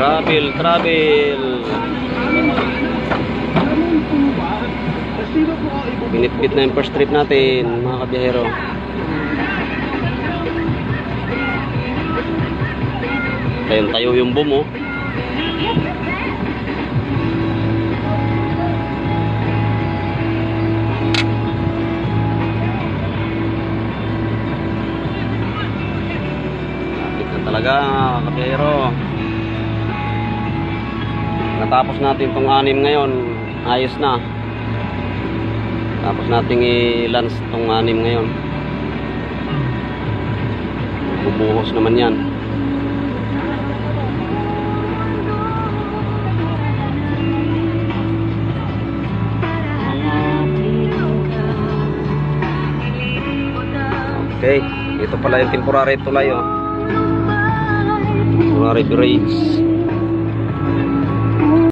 Travel. Binitbit na yung first trip natin, mga kabiyahero. Tayo yung boom, oh. Lapit na talaga, kabiyahero. Natapos natin tong 6 ngayon, ayos na. Tapos nating i-lance tong 6 ngayon. Bubuhos naman yan. Okay, ito pala yung temporary tulay, oh. Temporary bridge.